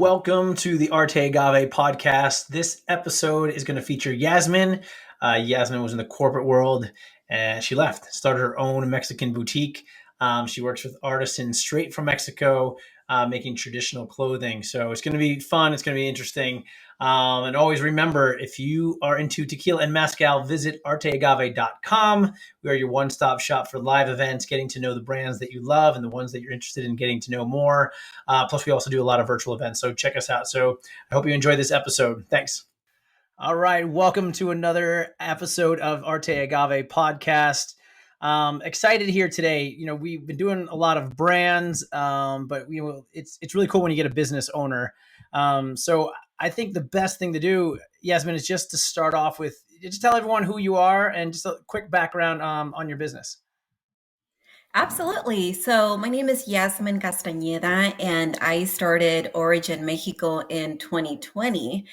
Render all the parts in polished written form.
welcome to the Arte Agave podcast. This episode is going to feature Yazmin. Yazmin was in the corporate world and she left, started her own Mexican boutique. She works with artisans straight from Mexico, making traditional clothing. So it's going to be fun. It's going to be interesting. And always remember, if you are into tequila and mezcal, visit arteagave.com. We are your one-stop shop for live events, getting to know the brands that you love and the ones that you're interested in getting to know more. Plus, we also do a lot of virtual events, so check us out. So I hope you enjoy this episode. Thanks. All right, welcome to another episode of Arte Agave podcast. Excited here today. You know, we've been doing a lot of brands, but it's really cool when you get a business owner. So I think the best thing to do, Yazmin, is just to start off with, just tell everyone who you are and just a quick background on your business. Absolutely. So my name is Yazmin Castañeda, and I started Origin Mexico in 2020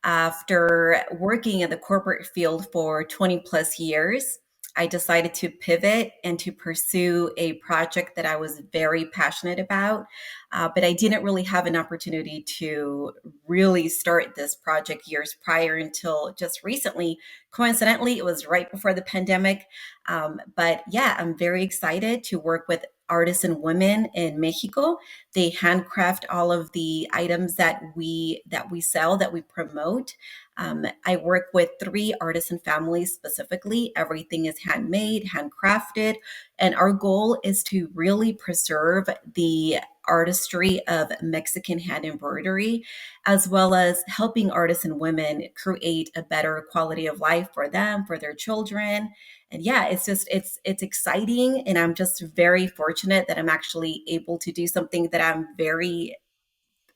after working in the corporate field for 20 plus years. I decided to pivot and to pursue a project that I was very passionate about, but I didn't really have an opportunity to really start this project years prior until just recently. Coincidentally, it was right before the pandemic. But yeah, I'm very excited to work with artisan women in Mexico. They handcraft all of the items that we sell, that we promote. I work with 3 artisan families specifically. Everything is handmade, handcrafted, and our goal is to really preserve the artistry of Mexican hand embroidery, as well as helping artisan women create a better quality of life for them, for their children. And yeah, it's exciting, and I'm just very fortunate that I'm actually able to do something that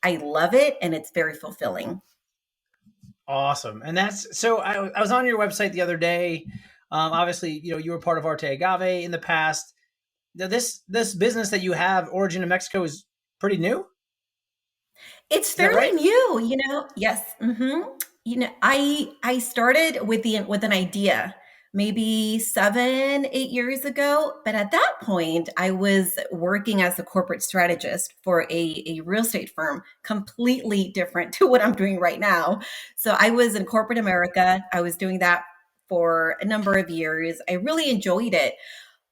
I love it, and it's very fulfilling. Awesome. And I was on your website the other day. Obviously, you know, you were part of Arte Agave in the past. This business that you have, Origin in Mexico, is pretty new. It's Is that fairly right? new, Yes. I started with an idea maybe 7, 8 years ago, but at that point, I was working as a corporate strategist for a real estate firm, completely different to what I'm doing right now. So I was in corporate America. I was doing that for a number of years. I really enjoyed it,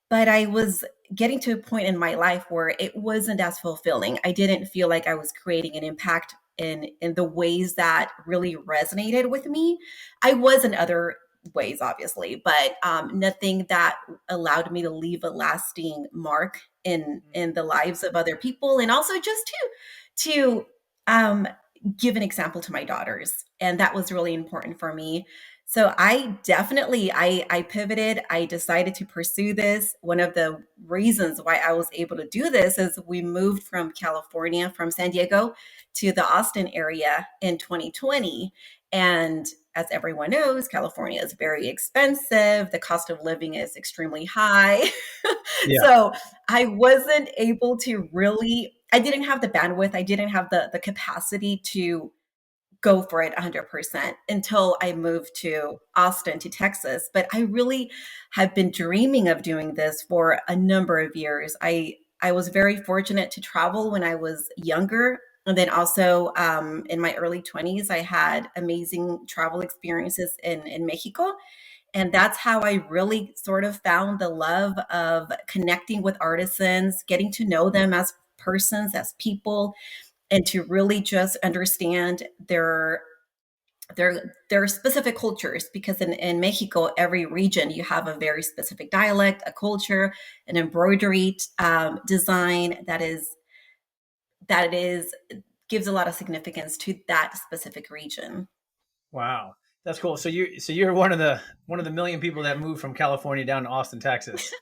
but I was getting to a point in my life where it wasn't as fulfilling. I didn't feel like I was creating an impact in the ways that really resonated with me. I was in other ways, obviously, but nothing that allowed me to leave a lasting mark in the lives of other people, and also just to give an example to my daughters. And that was really important for me. So I pivoted. I decided to pursue this. One of the reasons why I was able to do this is we moved from California, from San Diego to the Austin area in 2020. And as everyone knows, California is very expensive. The cost of living is extremely high. Yeah. So I wasn't able to really, I didn't have the bandwidth. I didn't have the capacity to go for it 100% until I moved to Austin, to Texas. But I really have been dreaming of doing this for a number of years. I was very fortunate to travel when I was younger. And then also in my early 20s, I had amazing travel experiences in Mexico. And that's how I really sort of found the love of connecting with artisans, getting to know them as persons, as people, and to really just understand their specific cultures, because in Mexico, every region you have a very specific dialect, a culture, an embroidery design that is gives a lot of significance to that specific region. Wow. That's cool. So you're one of the million people that moved from California down to Austin, Texas.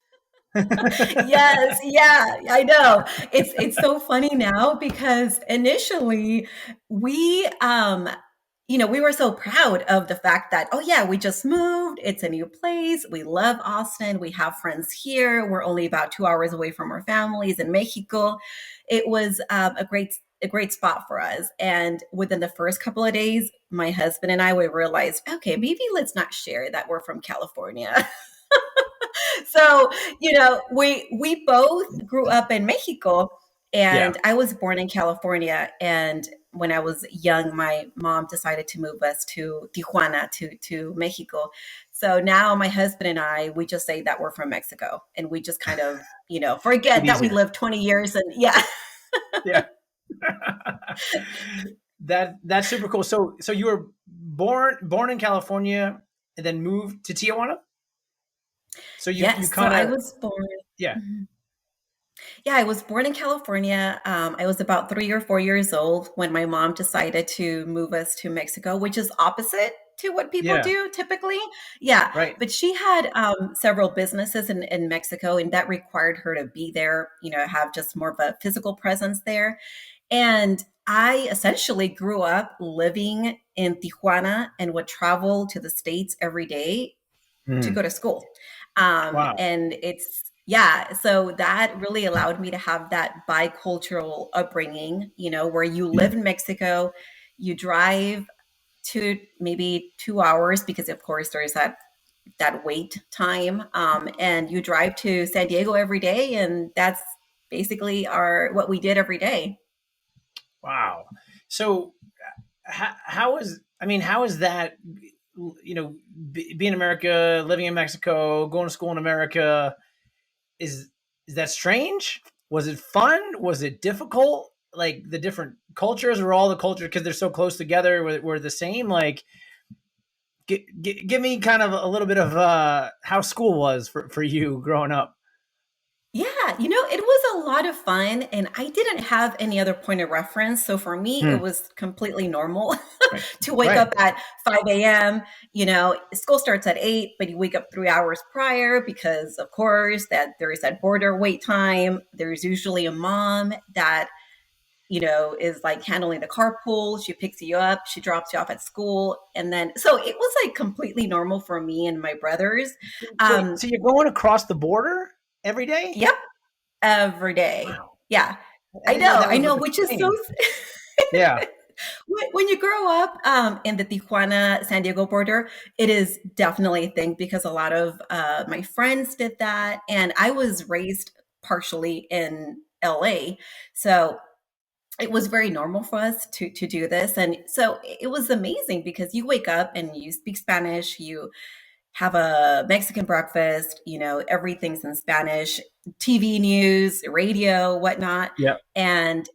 Yes, yeah, I know. It's so funny now because initially we we were so proud of the fact that, oh yeah, we just moved, it's a new place, we love Austin, we have friends here, we're only about 2 hours away from our families in Mexico. It was a great spot for us. And within the first couple of days, my husband and I, we realized, okay, maybe let's not share that we're from California. So we both grew up in Mexico, Yeah. and I was born in California. And when I was young, my mom decided to move us to Tijuana, to Mexico. So now my husband and I, we just say that we're from Mexico, and we just kind of, Make it forget that we easier. lived 20 years. And yeah. Yeah. That's super cool. So you were born in California and then moved to Tijuana? So you Yes. So kind I of was born. yeah. Mhm. Yeah, I was born in California. I was about 3 or 4 years old when my mom decided to move us to Mexico, which is opposite to what people Yeah, do typically. Yeah, right. but she had several businesses in Mexico, and that required her to be there, have just more of a physical presence there. And I essentially grew up living in Tijuana and would travel to the States every day to Mm. go to school. Wow. And yeah, so that really allowed me to have that bicultural upbringing, where you live in Mexico, you drive to maybe 2 hours because of course there's that wait time, and you drive to San Diego every day, and that's basically our what we did every day. Wow. So how is I mean how is that being in America, living in Mexico, going to school in America is is that strange? Was it fun? Was it difficult? Like the different cultures or all the cultures because they're so close together were the same like give me kind of a little bit of how school was for you growing up. Yeah, it was a lot of fun, and I didn't have any other point of reference. So for me, it Hmm. was completely normal Right. to wake Right. up at 5 a.m. School starts at 8, but you wake up 3 hours prior because, of course, that there is that border wait time. There's usually a mom that, is like handling the carpool. She picks you up, she drops you off at school. And then, so it was like completely normal for me and my brothers. Wait, Um, so you're going across the border every day? yep, every day. Wow. Yeah. I didn't know that I was know, like a which is so thing. Yeah. when you grow up in the Tijuana San Diego border, it is definitely a thing because a lot of my friends did that, and I was raised partially in LA, so it was very normal for us to do this. And so it was amazing because you wake up and you speak Spanish, you have a Mexican breakfast, everything's in Spanish, TV news, radio, whatnot. Yeah. And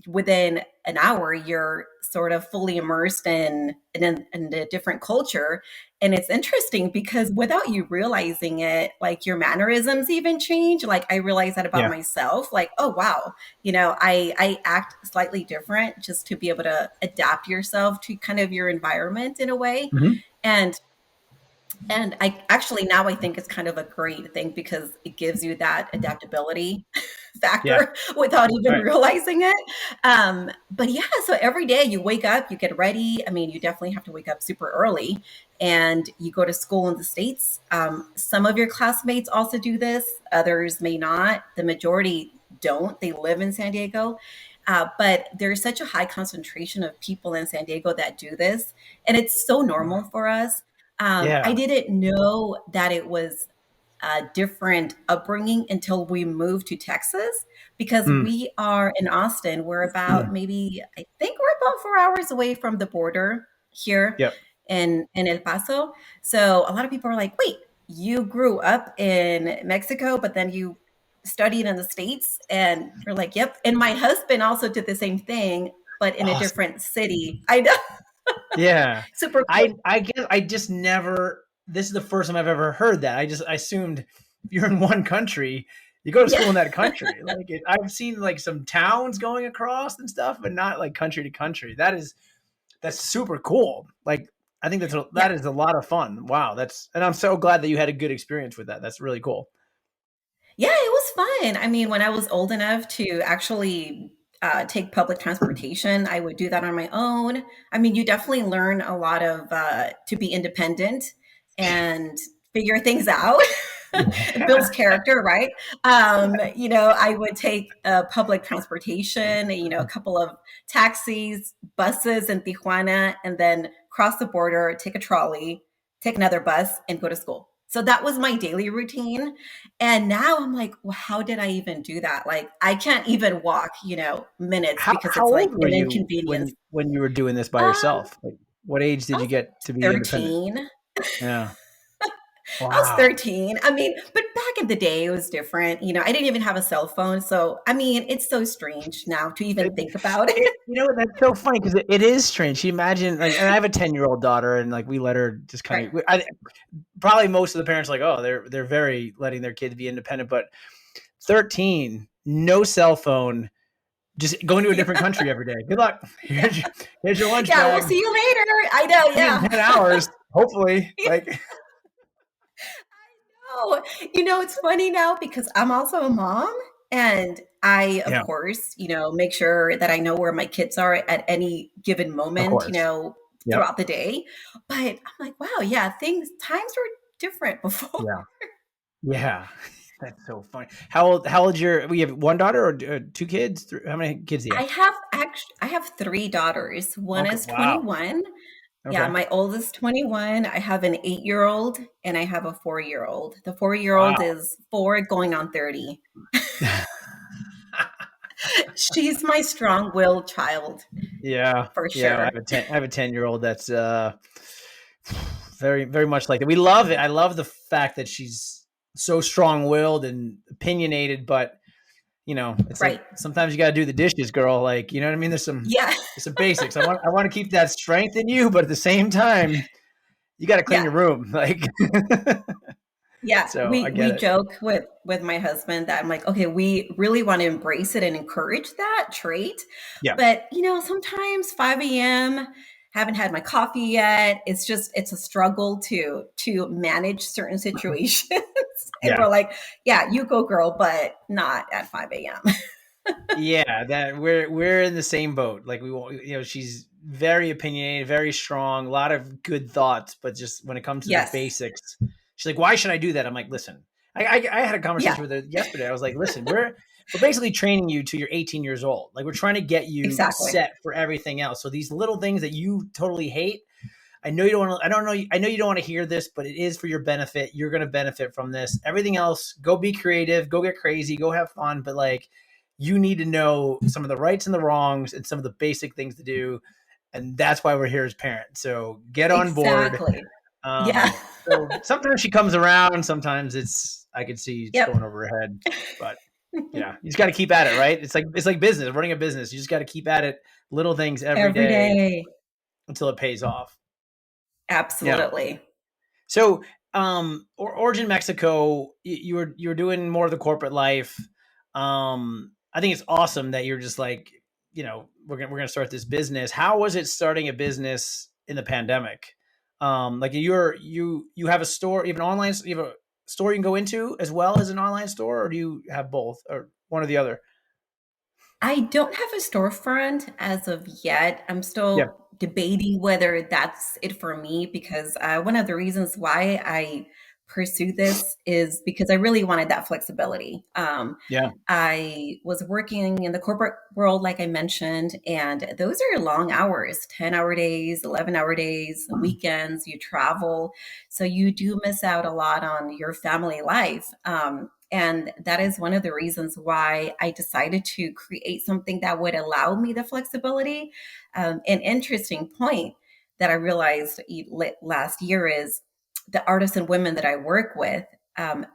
within an hour, you're sort of fully immersed in a different culture. And it's interesting because without you realizing it, like your mannerisms even change. Like I realized that about Yeah. myself, like, oh, wow, I act slightly different just to be able to adapt yourself to kind of your environment in a way. Hmm. And I actually now I think it's kind of a great thing because it gives you that adaptability Yeah. factor without even Right. realizing it. But yeah, so every day you wake up, you get ready. I mean, you definitely have to wake up super early and you go to school in the States. Some of your classmates also do this, others may not. The majority don't. They live in San Diego. But there's such a high concentration of people in San Diego that do this. And it's so normal for us. I Yeah. didn't know that it was a different upbringing until we moved to Texas because Mm. we are in Austin. We're about maybe, I think we're about 4 hours away from the border here Yep. in El Paso. So a lot of people are like, wait, you grew up in Mexico, but then you studied in the States? And we're like, yep. And my husband also did the same thing, but in a Awesome. different city. I know. Yeah. Super cool. I guess I just never this is the first time I've ever heard that. I assumed if you're in one country, you go to Yeah. school in that country. I've seen like some towns going across and stuff, but not like country to country. That's super cool. Like I think Yeah. that is a lot of fun. Wow, and I'm so glad that you had a good experience with that. That's really cool. Yeah, it was fun. I mean, when I was old enough to actually take public transportation, I would do that on my own. I mean, you definitely learn a lot of to be independent and figure things out. It builds character, right? I would take public transportation, a couple of taxis, buses in Tijuana, and then cross the border, take a trolley, take another bus, and go to school. So that was my daily routine. And now I'm like, well, how did I even do that? Like, I can't even walk, minutes because How it's like old were an you inconvenience. when you were doing this by Um, yourself? Like, what age I did you was get to be independent? 13. Yeah. I was Wow. 13. I mean, but back in the day, it was different. I didn't even have a cell phone. So, I mean, it's so strange now to even It, think about it. that's so funny because it is strange. You imagine, like, and I have a 10-year-old daughter, and like we let her just kind Right. of. Probably most of the parents are like, oh, they're very letting their kids be independent, but 13, no cell phone, just going to a different Yeah. country every day. Good luck. Yeah. Here's your lunch Yeah. We'll bag. see you later. I know. See you in Yeah. 10 hours, hopefully. Like, Oh, it's funny now because I'm also a mom and I, of yeah, course, make sure that I know where my kids are at any given of moment, course. Yep. throughout the day. But I'm like, wow, yeah, times were different before. Yeah. Yeah. That's so funny. How old's we have one daughter or two kids? How many kids do you have? I have three daughters. One Okay. is Wow. 21. Yeah, Okay. my oldest 21. I have an 8-year-old and I have a 4-year-old. The 4-year-old Wow. is 4 going on 30. She's my strong-willed child Yeah. for Yeah. sure. I have a 10-year-old that's very, very much like that. We love it. I love the fact that she's so strong-willed and opinionated, but it's like Right. sometimes you got to do the dishes, girl. Like, you know what I mean? Yeah. There's some basics. I want to keep that strength in you, but at the same time, you got to clean Yeah. your room. Like, Yeah. so I We get it. joke with my husband that I'm like, okay, we really want to embrace it and encourage that trait. Yeah. But sometimes 5 a.m., haven't had my coffee yet. It's a struggle to manage certain situations. And Yeah. we're like, yeah, you go girl, but not at 5 a.m. Yeah, that we're in the same boat. Like we want, she's very opinionated, very strong, a lot of good thoughts, but just when it comes to the Yes. basics, she's like, "Why should I do that?" I'm like, "Listen, I had a Yeah, conversation with her yesterday. I was like, "Listen, we're basically training you to you're 18 years old. Like we're trying to get you exactly. set for everything else. So these little things that you totally hate, I know you don't want to. I don't know. I know you don't want to hear this, but it is for your benefit. You're going to benefit from this. Everything else, go be creative, go get crazy, go have fun. But like, you need to know some of the rights and the wrongs and some of the basic things to do, and that's why we're here as parents. So get on board. Exactly. Yeah. So sometimes she comes around. Sometimes I can see it's Yep. going over her head, but yeah, you just got to keep at it, right? It's like business, running a business. You just got to keep at it, little things every Every day day. until it pays off. Yeah. Absolutely. So, Origin Mexico, you were doing more of the corporate life. I think it's awesome that you're just like, we're gonna start this business. How was it starting a business in the pandemic? Like you have a store, you have an online, you have a store you can go into as well as an online store, or do you have both, or one or the other? I don't have a storefront as of yet. I'm Yeah. still debating whether that's it for me because one of the reasons why I pursue this is because I really wanted that flexibility. Yeah. I was working in the corporate world, like I mentioned, and those are long hours, 10-hour days, 11-hour days, weekends, you travel. So you do miss out a lot on your family life. And that is one of the reasons why I decided to create something that would allow me the flexibility. An interesting point that I realized last year is the artisan women that I work with,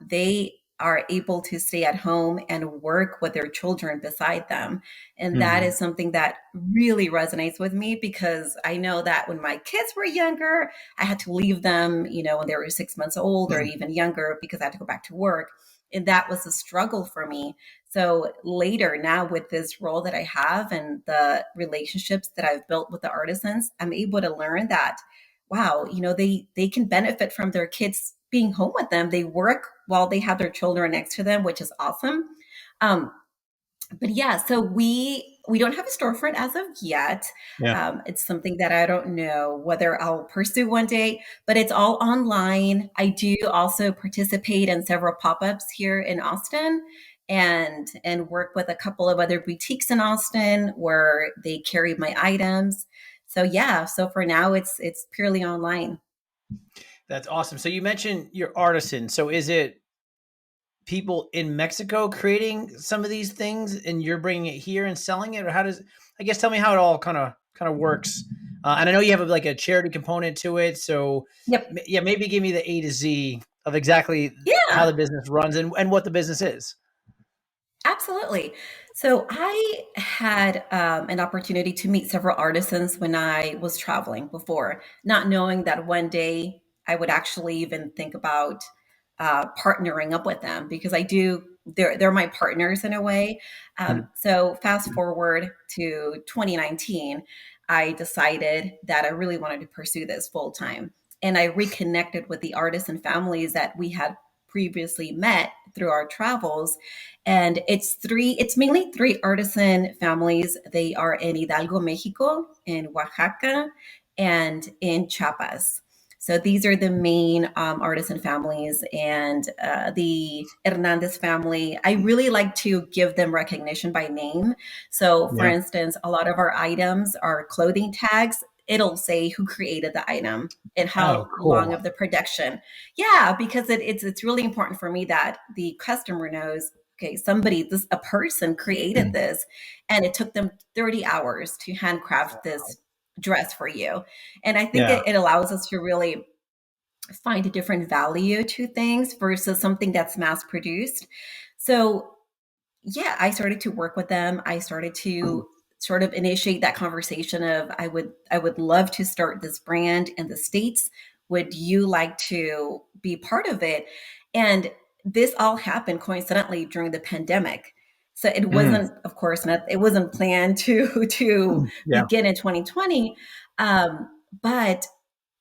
they are able to stay at home and work with their children beside them. And that Hmm. is something that really resonates with me because I know that when my kids were younger, I had to leave them, when they were 6 months old or even younger because I had to go back to work. And that was a struggle for me. So later, now with this role that I have and the relationships that I've built with the artisans, I'm able to learn that wow, they can benefit from their kids being home with them. They work while they have their children next to them, which is awesome. Um, but yeah, so we don't have a storefront as of yet. Yeah. It's something that I don't know whether I'll pursue one day, but it's all online. I do also participate in several pop-ups here in Austin and work with a couple of other boutiques in Austin where they carry my items. So yeah, so for now it's purely online. That's awesome. So you mentioned you're artisan. So is it people in Mexico creating some of these things, and you're bringing it here and selling it, or how does? I guess tell me how it all kind of works. And I know you have like a charity component to it. So Yep. yeah, maybe give me the A to Z of exactly how Yeah. the business runs and what the business is. Absolutely. So I had an opportunity to meet several artisans when I was traveling before, not knowing that one day I would actually even think about partnering up with them because I do. They're my partners in a way. Mm. So fast forward to 2019, I decided that I really wanted to pursue this full time, and I reconnected with the artists and families that we had previously met through our travels, and it's mainly three artisan families. They are in Hidalgo, Mexico, in Oaxaca, and in Chiapas. So these are the main artisan families, and the Hernandez family. I really like to give them recognition by name. So, for Yeah. instance, a lot of our items are clothing tags. It'll say who created the item and Oh, how long cool. of the production. Yeah, because it's really important for me that the customer knows, okay, a person created this, and it took them 30 hours to handcraft this dress for you. And I think Yeah. it allows us to really find a different value to things versus something that's mass produced. So yeah, I started to work with them. I started to sort of initiate that conversation of I would love to start this brand in the States. Would you like to be part of it? And this all happened coincidentally during the pandemic. So it Mm. wasn't, of course, not it wasn't planned to Yeah. begin in 2020. But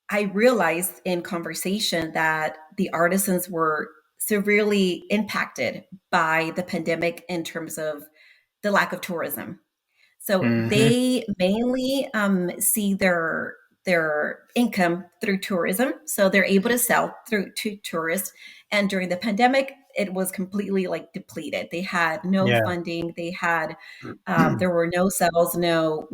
I realized in conversation that the artisans were severely impacted by the pandemic in terms of the lack of tourism. So Hmm. they mainly see their income through tourism. So they're able to sell through to tourists. And during the pandemic, it was completely like depleted. They had no Yeah. funding. They had there were no sales. No.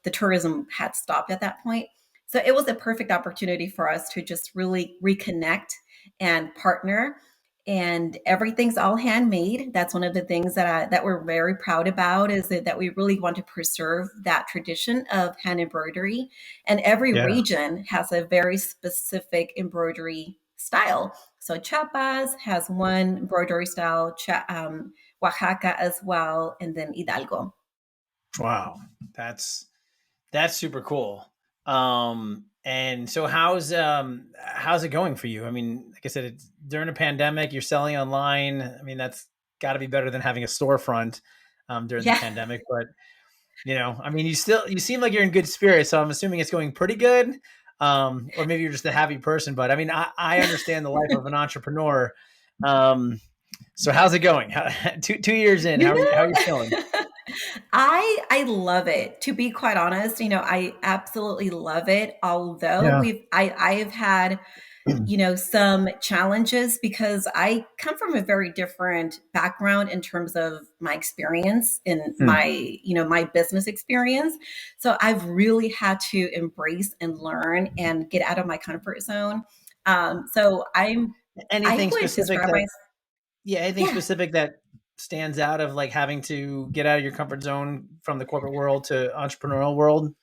The tourism had stopped at that point. So it was a perfect opportunity for us to just really reconnect and partner, and everything's all handmade. That's one of the things that we're very proud about, is that we really want to preserve that tradition of hand embroidery. And every Yeah. region has a very specific embroidery style. So Chiapas has one embroidery style, Oaxaca as well, and then Hidalgo. Wow. That's That's super cool. And so how's it going for you? I mean, like I said, it's during a pandemic, you're selling online. I mean, that's got to be better than having a storefront during the Yeah. pandemic. But I mean, you seem like you're in good spirits, so I'm assuming it's going pretty good. Or maybe you're just a happy person. But I mean, I understand the life of an entrepreneur. Um, so how's it going? Two years in, You how are you feeling? know, I love it. To be quite honest, I absolutely love it. Although Yeah. I have had, some challenges because I come from a very different background in terms of my experience in Hmm. my business experience. So I've really had to embrace and learn and get out of my comfort zone. So I Anything would specific describe that myself. Yeah, anything Yeah. specific that stands out of like having to get out of your comfort zone from the corporate world to entrepreneurial world?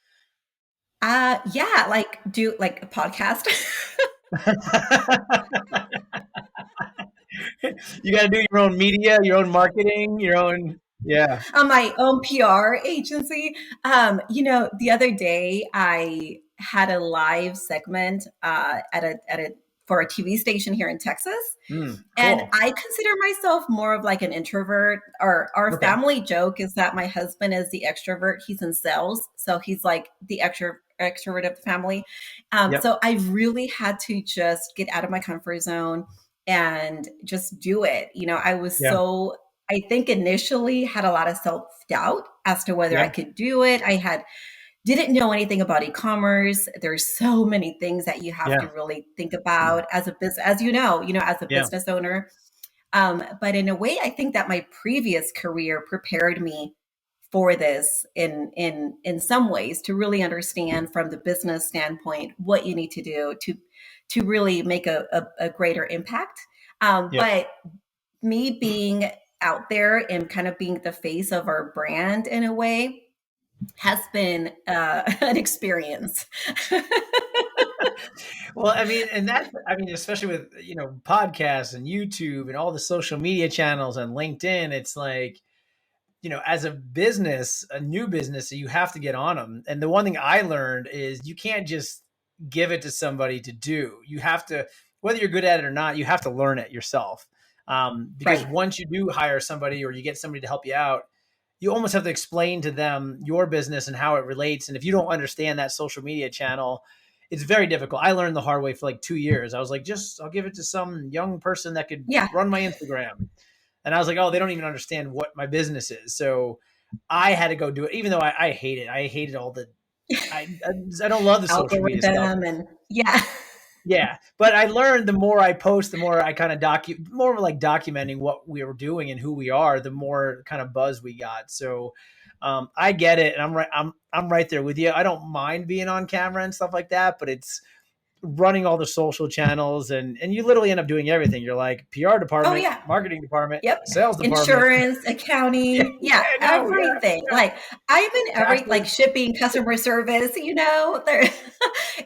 Yeah, like do like a podcast. You got to do your own media, your own marketing, your own. Yeah. On my own PR agency. The other day I had a live segment at a for a TV station here in Texas. And Cool. I consider myself more of like an introvert. Our Okay. family joke is that my husband is the extrovert. He's in sales, so he's like the extrovert of the family. Yep. So I really had to just get out of my comfort zone and just do it. I was Yeah. so I think initially had a lot of self doubt as to whether I Yeah. could do it. I had didn't know anything about e-commerce. There's so many things that you have to Yeah. really think about as a business, as a Yeah. business owner. But in a way, I think that my previous career prepared me for this in some ways, to really understand from the business standpoint what you need to do to really make a greater impact. Yep. But me being out there and kind of being the face of our brand in a way has been an experience. Well, I mean, and that, I mean, especially with, podcasts and YouTube and all the social media channels and LinkedIn, it's like, as a business, a new business, you have to get on them. And the one thing I learned is you can't just give it to somebody to do. You have to, whether you're good at it or not, you have to learn it yourself. Because Right. once you do hire somebody or you get somebody to help you out, you almost have to explain to them your business and how it relates. And if you don't understand that social media channel, it's very difficult. I learned the hard way for like 2 years. I was like, I'll give it to some young person that could Yeah. run my Instagram. And I was like, oh, they don't even understand what my business is. So I had to go do it, even though I hate it. I hated all the, I don't love the social media stuff. Algorithm and yeah. Yeah, but I learned the more I post, the more I kind of more like documenting what we were doing and who we are, the more kind of buzz we got. So I get it, and I'm right there with you. I don't mind being on camera and stuff like that, but it's running all the social channels and you literally end up doing everything. You're like PR Oh department, yeah. marketing department, Yep. sales department. Insurance, Yeah, accounting, yeah, yeah, no, yeah, everything. Like I've been like taxes. shipping, customer service, there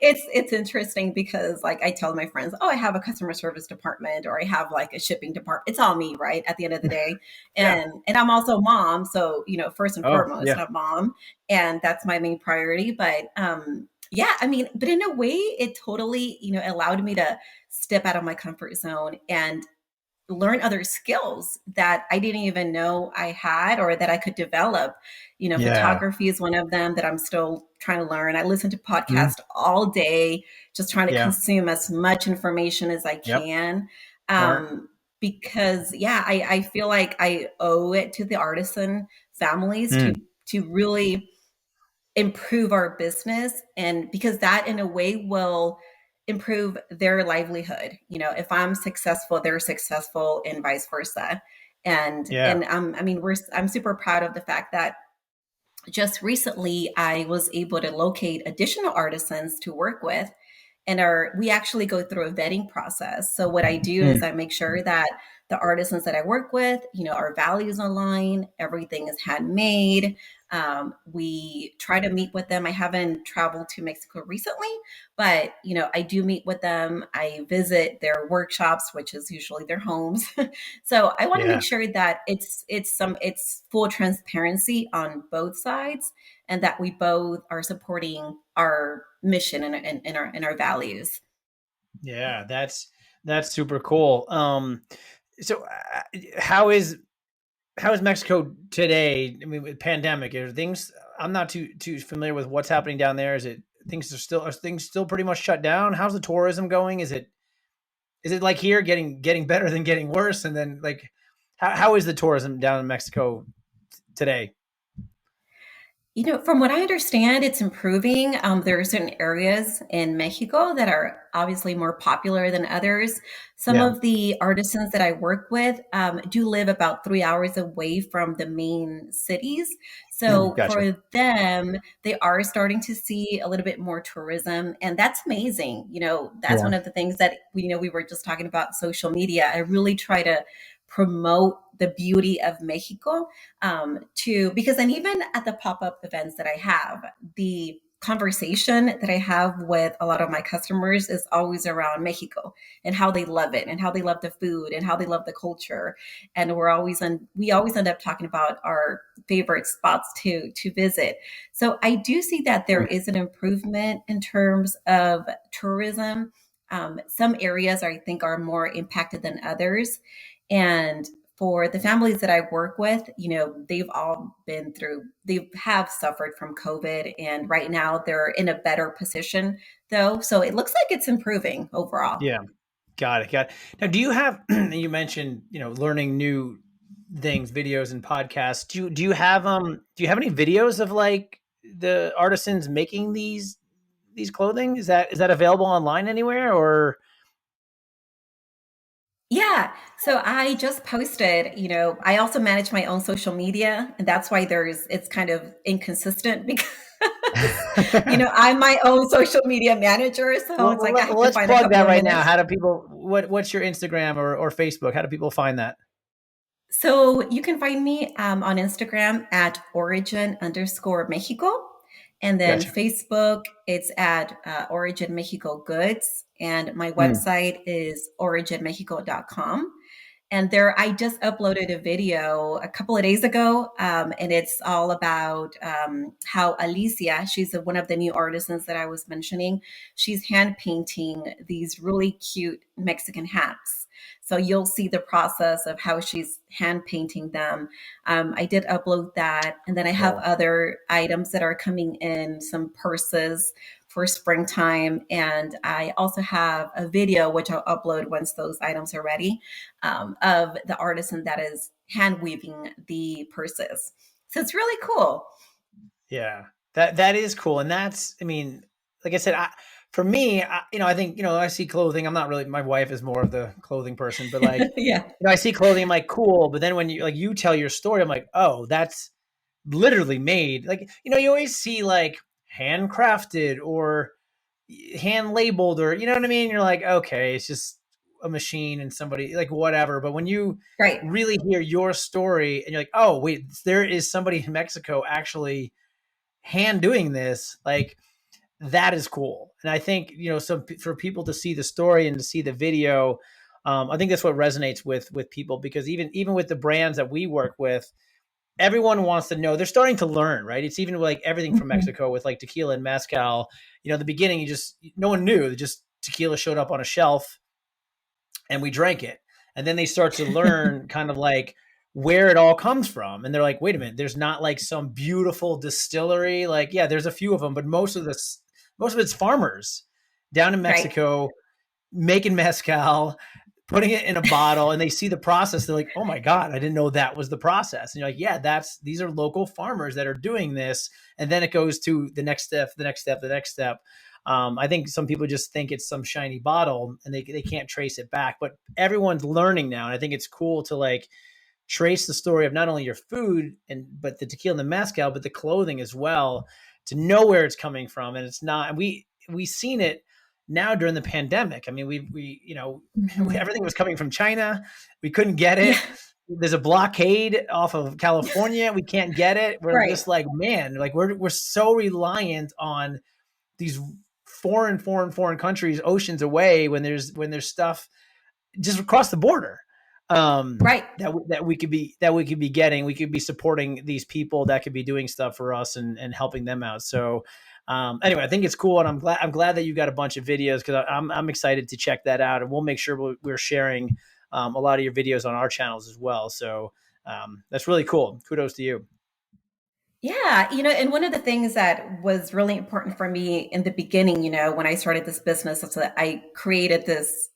it's interesting because like I tell my friends, "Oh, I have a customer service department or I have like a shipping department." It's all me, right? At the end of the day. Yeah. And I'm also mom, so, first and Oh, foremost, yeah. I'm mom, and that's my main priority, but yeah, I mean, but in a way it totally, allowed me to step out of my comfort zone and learn other skills that I didn't even know I had or that I could develop. Yeah. Photography is one of them that I'm still trying to learn. I listen to Mhm. podcasts all day, just trying to Yeah. consume as much information as I Yep. can. Smart. Because yeah, I feel like I owe it to the artisan families Mm. to really improve our business, and because that in a way will improve their livelihood. If I'm successful, they're successful, and vice versa. Yeah. I mean, I'm super proud of the fact that just recently I was able to locate additional artisans to work with, and we actually go through a vetting process. So what I do is Mm. I make sure that the artisans that I work with, our values align, everything is handmade. We try to meet with them. I haven't traveled to Mexico recently, but I do meet with them. I visit their workshops, which is usually their homes. So I want to Yeah. make sure that it's full transparency on both sides, and that we both are supporting our mission and our values. Yeah. That's super cool. So how is Mexico today? I mean, with pandemic, are things? I'm not too familiar with what's happening down there. Are things still pretty much shut down? How's the tourism going? Is it like here getting better than getting worse? And then like, how is the tourism down in Mexico today? From what I understand, it's improving. There are certain areas in Mexico that are obviously more popular than others. Some Yeah. of the artisans that I work with do live about 3 hours away from the main cities. So Gotcha. for them, they are starting to see a little bit more tourism, and that's amazing. That's Yeah. one of the things that we were just talking about social media. I really try to promote the beauty of Mexico, to because then even at the pop-up events that I have, the conversation that I have with a lot of my customers is always around Mexico and how they love it and how they love the food and how they love the culture. And we always end up talking about our favorite spots to visit. So I do see that there is an improvement in terms of tourism. Some areas I think are more impacted than others. And for the families that I work with, they've all they have suffered from COVID, and right now they're in a better position though. So it looks like it's improving overall. Yeah. Got it. Now, do you have? You mentioned learning new things, videos and podcasts. Do you have any videos of like the artisans making these clothing? Is that available online anywhere or? Yeah. So I just posted, I also manage my own social media, and that's why it's kind of inconsistent because I'm my own social media manager, so it's like I have to Let's find a plug couple that of right now. minutes. How do people? What's your Instagram or Facebook? How do people find that? So you can find me on Instagram at origin_Mexico. And then Gotcha. Facebook, it's at Origin Mexico Goods. And my Mm. website is originmexico.com. And there, I just uploaded a video a couple of days ago, and it's all about how Alicia, she's one of the new artisans that I was mentioning, she's hand painting these really cute Mexican hats. So you'll see the process of how she's hand painting them. I did upload that, and then I have Cool. other items that are coming in, some purses for springtime, and I also have a video which I'll upload once those items are ready, of the artisan that is hand weaving the purses. So it's really cool. Yeah, that is cool, and that's, I mean, like I said, for me, I think, I see clothing. I'm not really. My wife is more of the clothing person, but like, Yeah, I see clothing, I'm like, cool. But then when you tell your story, I'm like, oh, that's literally made. Like, you always see like handcrafted or hand labeled, or you know what I mean. You're like, okay, it's just a machine and somebody, like, whatever. But when you right, really hear your story and you're like, oh wait, there is somebody in Mexico actually hand doing this, like, that is cool. And I think, for people to see the story and to see the video, I think that's what resonates with people, because even with the brands that we work with, everyone wants to know. They're starting to learn, right? It's even like everything from mhm, Mexico with like tequila and mezcal. The beginning, no one knew. Just tequila showed up on a shelf and we drank it. And then they start to learn kind of like where it all comes from. And they're like, wait a minute, there's not like some beautiful distillery. Like, yeah, there's a few of them, but most of it's farmers down in right, Mexico making mezcal, putting it in a bottle, and they see the process. They're like, oh my God, I didn't know that was the process. And you're like, yeah, these are local farmers that are doing this. And then it goes to the next step, the next step, the next step. I think some people just think it's some shiny bottle and they can't trace it back, but everyone's learning now. And I think it's cool to like trace the story of not only your food but the tequila and the mezcal, but the clothing as well, to know where it's coming from. And it's not, and we seen it now during the pandemic. I mean, mhm. everything was coming from China. We couldn't get Yeah, it. There's a blockade off of California. We can't get it. We're right, just like, man, like we're so reliant on these foreign countries oceans away, when there's stuff just across the border, right. that we could be getting. We could be supporting these people that could be doing stuff for us and helping them out. So anyway, I think it's cool, and I'm glad that you got a bunch of videos, because I'm excited to check that out, and we'll make sure we're sharing a lot of your videos on our channels as well. So that's really cool. Kudos to you. Yeah, and one of the things that was really important for me in the beginning, when I started this business, is that I created this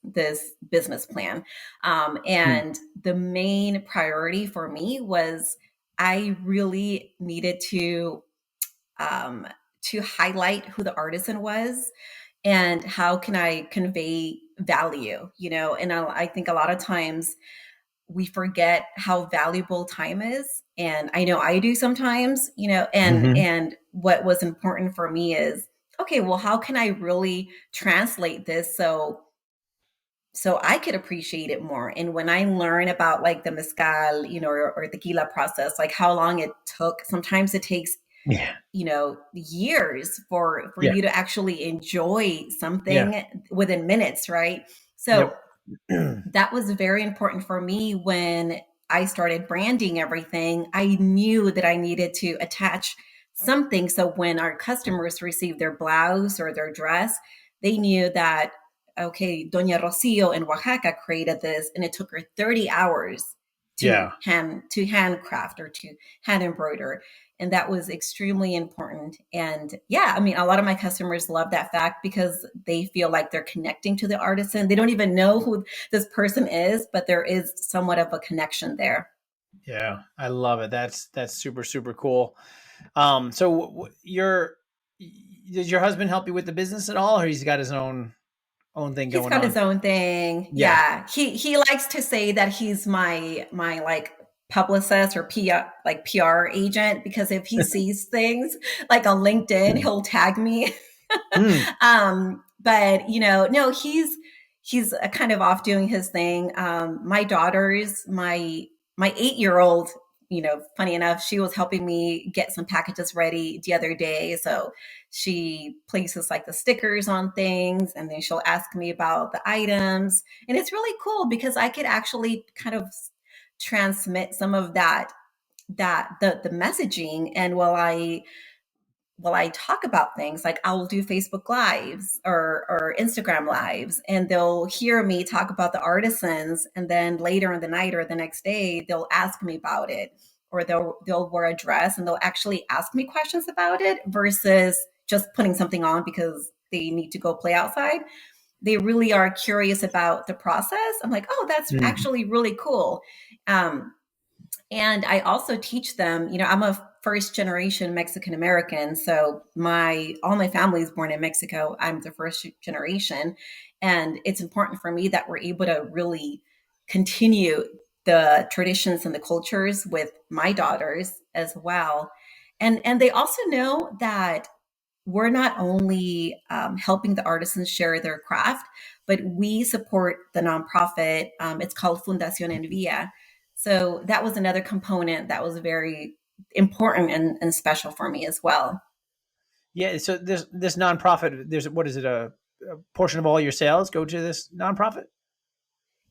business plan, Hmm. and the main priority for me was I really needed um, to highlight who the artisan was and how can I convey value, and I think a lot of times we forget how valuable time is, and I know I do sometimes, and Hmm. what was important for me is, okay, well, how can I really translate this so I could appreciate it more? And when I learn about like the mezcal, or tequila process, like how long it took, sometimes it takes Yeah. years for Yeah. you to actually enjoy Yeah. something within minutes, right? So Yep. that was very important for me when I started branding everything. I knew that I needed to attach something so when our customers received their blouse or their dress, they knew that, okay, Doña Rocio in Oaxaca created this and it took her 30 hours Yeah. to handcraft or to hand embroider. And that was extremely important. And yeah, I mean, a lot of my customers love that fact because they feel like they're connecting to the artisan. They don't even know who this person is, but there is somewhat of a connection there. Yeah. I love it. That's super, super cool. So does your husband help you with the business at all, or he's got his own thing He's going got his on? own thing. Yeah. Yeah. He likes to say that he's my like publicist or PR, like PR agent, because if he sees things like on LinkedIn, he'll tag me. Hmm. But no, he's kind of off doing his thing. My daughters, my 8-year old, funny enough, she was helping me get some packages ready the other day. So she places like the stickers on things, and then she'll ask me about the items, and it's really cool because I could actually kind of transmit some of the messaging. And while I talk about things, like I'll do Facebook Lives or Instagram Lives, and they'll hear me talk about the artisans, and then later in the night or the next day, they'll ask me about it, or they'll wear a dress and they'll actually ask me questions about it versus just putting something on because they need to go play outside. They really are curious about the process. I'm like, oh, that's Hmm. actually really cool. Um, and I also teach them, I'm a first generation Mexican American. So all my family is born in Mexico. I'm the first generation. And it's important for me that we're able to really continue the traditions and the cultures with my daughters as well. And they also know that we're not only helping the artisans share their craft, but we support the nonprofit. It's called Fundación Envía. So that was another component that was very important and special for me as well. Yeah. So this nonprofit, there's what is it? A portion of all your sales go to this nonprofit?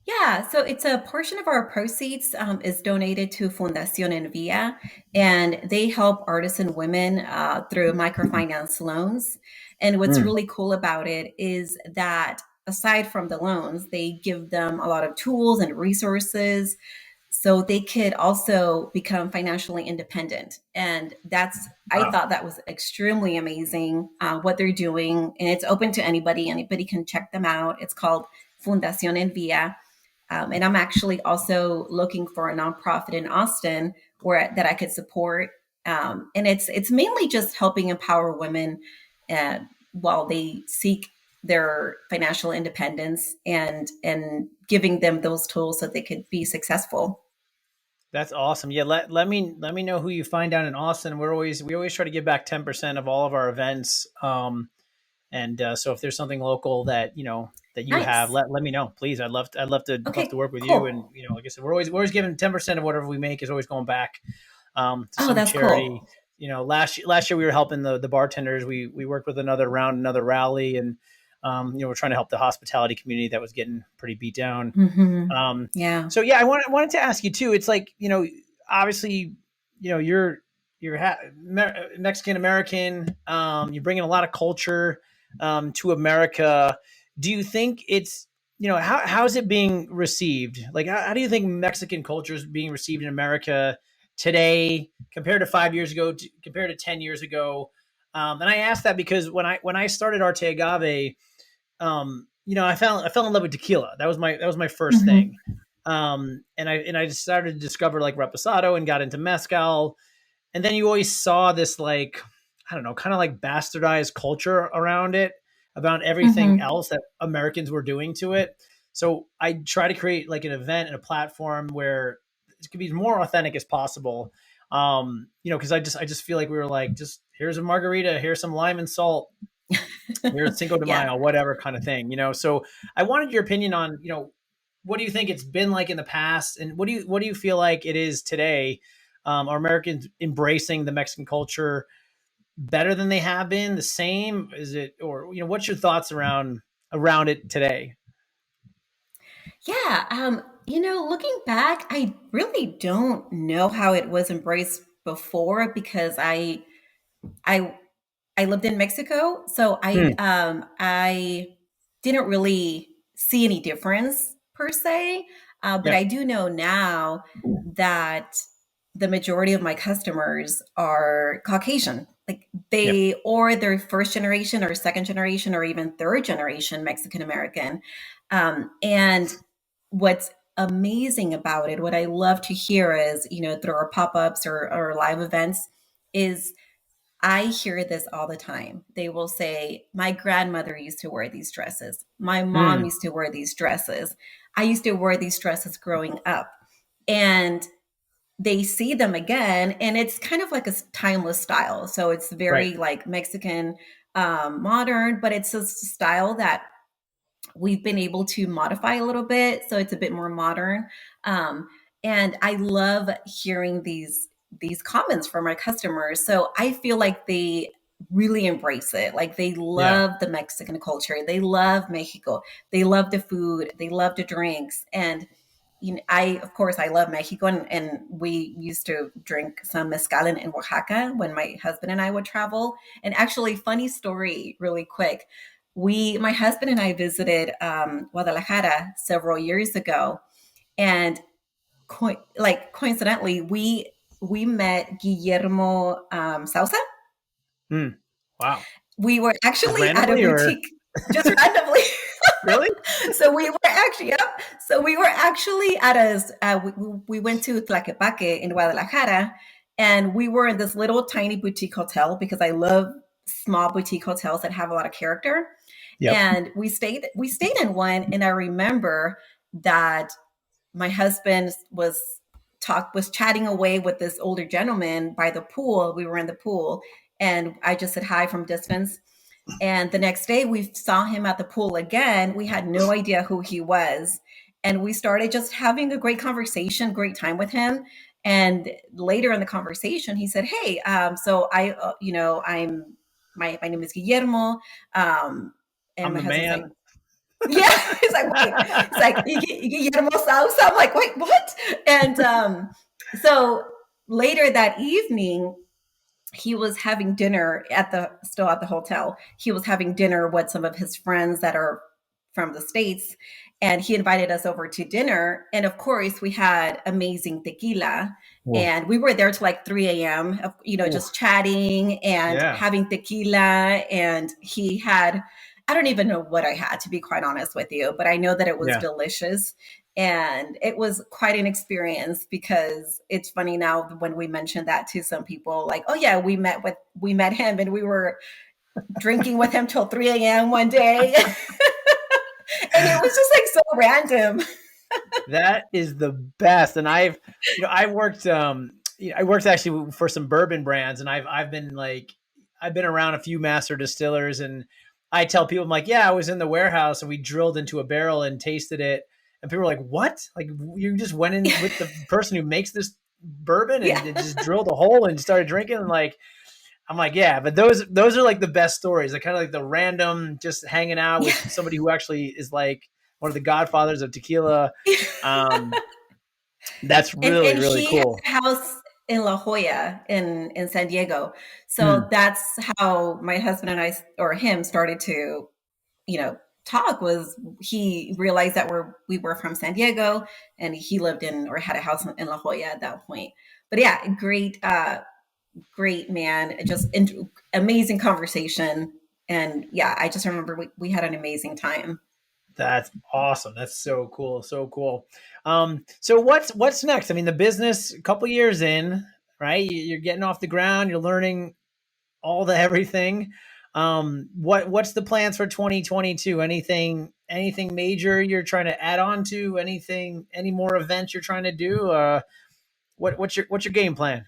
Yeah, so it's a portion of our proceeds is donated to Fundación Envía, and they help artisan women through microfinance loans. And what's Hmm. really cool about it is that aside from the loans, they give them a lot of tools and resources so they could also become financially independent. And I Wow. thought that was extremely amazing what they're doing. And it's open to anybody. Anybody can check them out. It's called Fundación Envía. And I'm actually also looking for a nonprofit in Austin where that I could support. And it's mainly just helping empower women uh, while they seek their financial independence and giving them those tools so they could be successful. That's awesome. Yeah, let me know who you find down in Austin. We always try to give back 10% of all of our events. And so if there's something local that that you have, Nice. let me know, please. I'd love to Okay. work with you. And Cool. like I said, we're always giving 10% of whatever we make is always going back to Oh, some that's charity. cool. Last year we were helping the bartenders. We worked with another rally, and we're trying to help the hospitality community that was getting pretty beat down. Hmm. Um, Yeah. so yeah, I wanted to ask you too. It's like obviously, you're Mexican American. You're bringing a lot of culture to America. Do you think it's how's it being received? Like, how do you think Mexican culture is being received in America today compared to 5 years ago, compared to 10 years ago? And I asked that because when I started Arte Agave, I fell in love with tequila. That was my first thing. Hmm. And I started to discover like reposado and got into mezcal. And then you always saw this, like, I don't know, kind of like bastardized culture around it, about everything Hmm. else that Americans were doing to it. So I try to create like an event and a platform where it could be as more authentic as possible. Because I just feel like we were like, just here's a margarita, here's some lime and salt, here's Cinco de Yeah. Mayo, whatever kind of thing. So I wanted your opinion on, what do you think it's been like in the past, and what do you feel like it is today? Are Americans embracing the Mexican culture better than they have been? The same? Is it, or what's your thoughts around it today? Yeah. Looking back, I really don't know how it was embraced before because I I lived in Mexico, so Hmm. I didn't really see any difference per se. But Yeah. I do know now that the majority of my customers are Caucasian. Like Yeah. they're first generation or second generation or even third generation Mexican American. And what's amazing about it, what I love to hear is, through our pop-ups or live events, is I hear this all the time. They will say, my grandmother used to wear these dresses. My mom Hmm. used to wear these dresses. I used to wear these dresses growing up. And they see them again, and it's kind of like a timeless style. So it's Right. very like Mexican, modern, but it's a style that we've been able to modify a little bit, so it's a bit more modern. um, and I love hearing these comments from our customers, so I feel like they really embrace it. Like they Yeah. love the Mexican culture, they love Mexico, they love the food, they love the drinks. And I, of course, I love Mexico, and we used to drink some mezcal in Oaxaca when my husband and I would travel. And actually, funny story, really quick. My husband and I visited Guadalajara several years ago, and coincidentally, we met Guillermo, Sousa. Hmm. Wow. We were Just actually at a randomly or boutique just randomly. really? So we were actually, yep. So we were actually at we went to Tlaquepaque in Guadalajara, and we were in this little tiny boutique hotel because I love small boutique hotels that have a lot of character. Yep. And we stayed in one, and I remember that my husband was chatting away with this older gentleman by the pool. We were in the pool, and I just said hi from distance. And the next day we saw him at the pool again. We had no idea who he was. And we started just having a great conversation, great time with him. And later in the conversation, he said, "Hey, so my name is Guillermo." And I'm my the husband's like, man. "Yeah." He's like, "Wait." He's like, "Guillermo Sousa." I'm like, "Wait, what?" And so later that evening, he was having dinner still at the hotel. He was having dinner with some of his friends that are from the States, and he invited us over to dinner. And of course, we had amazing tequila, Woof. and we were there till like 3 a.m., Woof. just chatting and Yeah. having tequila. And he had, I don't even know what I had, to be quite honest with you, but I know that it was Yeah. delicious. And it was quite an experience, because it's funny now when we mention that to some people, like, "Oh yeah, we met him, and we were drinking with him till 3 a.m. one day." And it was just like so random. That is the best. And I worked, I worked actually for some bourbon brands, and I've been around a few master distillers, and I tell people, I'm like, yeah, I was in the warehouse and we drilled into a barrel and tasted it. And people are like, what? Like you just went in with the person who makes this bourbon and Yeah. just drilled a hole and started drinking. And like, I'm like, yeah, but those are like the best stories. Like kind of like the random, just hanging out with somebody who actually is like one of the godfathers of tequila. Um, that's And really, really he has cool. a house in La Jolla in San Diego. So Hmm. that's how my husband and I, or him, started to, talk. Was he realized that we were from San Diego, and he lived in, or had a house in La Jolla at that point. But yeah, great man, just amazing conversation. And yeah, I just remember we had an amazing time. That's awesome. That's so cool. So cool. So what's next? I mean, the business, a couple years in, right? You're getting off the ground. You're learning all the everything. What's the plans for 2022? Anything major you're trying to add on to? Any more events you're trying to do? What's your game plan?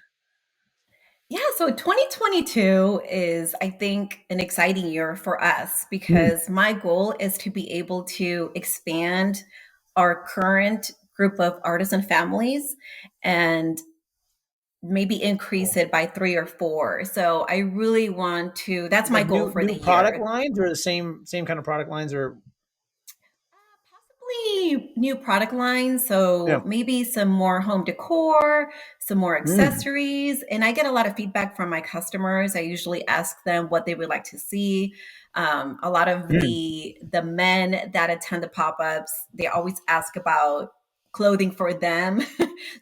Yeah, so 2022 is, I think, an exciting year for us, Hmm. because my goal is to be able to expand our current group of artisan families, and maybe increase Cool. it by three or four. So I really want to, that's my Like goal for the new product year. lines, or the same kind of product lines, or Possibly new product lines. yeah. So maybe some more home decor, some more Mm. accessories. And I get a lot of feedback from my customers. I usually ask them what they would like to see. A lot of Mm. the men that attend the pop-ups, they always ask about clothing for them.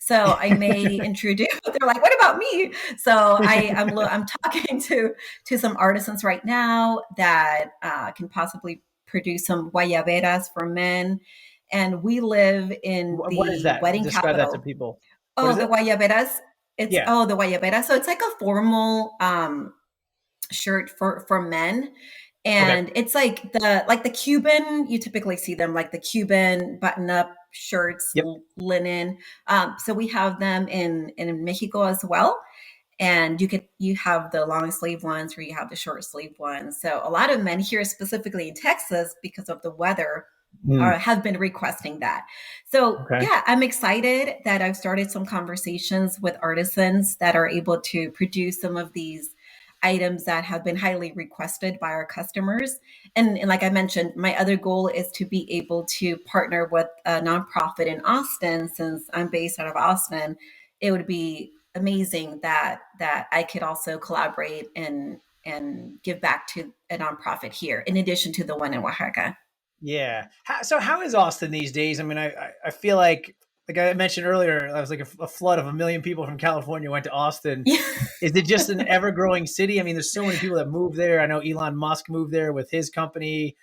So I may introduce, they're like, "What about me?" So I'm talking to some artisans right now that can possibly produce some guayaberas for men. And we live in What is the that? wedding Describe that to capital. people. What Oh, is the it? guayaberas. Yeah. The guayabera. So it's like a formal shirt for men. Okay. And it's like the Cuban, you typically see them like the Cuban button up shirts, Yep. linen. So we have them in Mexico as well. And you have the long sleeve ones, or you have the short sleeve ones. So a lot of men here, specifically in Texas, because of the weather, Mm, have been requesting that. So okay. yeah, I'm excited that I've started some conversations with artisans that are able to produce some of these items that have been highly requested by our customers. And like I mentioned, my other goal is to be able to partner with a nonprofit in Austin. Since I'm based out of Austin, it would be amazing that I could also collaborate and give back to a nonprofit here, in addition to the one in Oaxaca. Yeah. So how is Austin these days? I mean, I feel like I mentioned earlier, I was like a flood of a million people from California went to Austin. Is it just an ever growing city? I mean, there's so many people that move there. I know Elon Musk moved there with his company.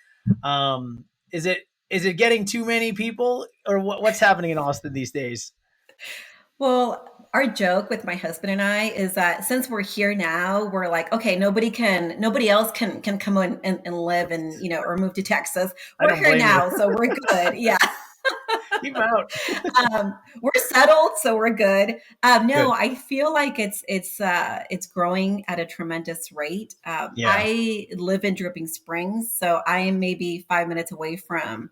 Um, is it getting too many people, or what's happening in Austin these days? Well, our joke with my husband and I is that since we're here now, we're like, okay, nobody else can come in and live and, or move to Texas. I We're don't here blame you. now, so we're good. Yeah. Keep them out. We're settled, so we're good. No, Good. I feel like it's growing at a tremendous rate. Yeah. I live in Dripping Springs, so I am maybe 5 minutes away from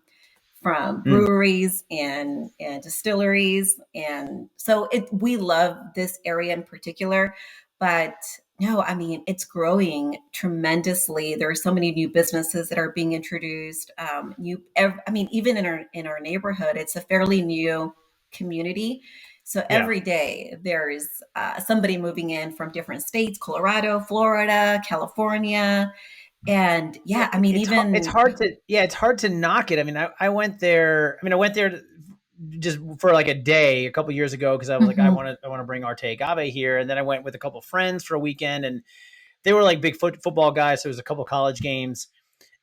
Mm. breweries and distilleries, and so we love this area in particular. But no, I mean, it's growing tremendously. There are so many new businesses that are being introduced. I mean, even in our neighborhood, it's a fairly new community. So Yeah. every day there's somebody moving in from different states: Colorado, Florida, California. And Yeah, yeah, I mean, it's even hard to it's hard to knock it. I mean, I went there. I mean, I went there just for like a day a couple years ago because I was like, Mhm. I want to bring Arte Agave here, and then I went with a couple friends for a weekend, and they were like big football guys. So it was a couple college games,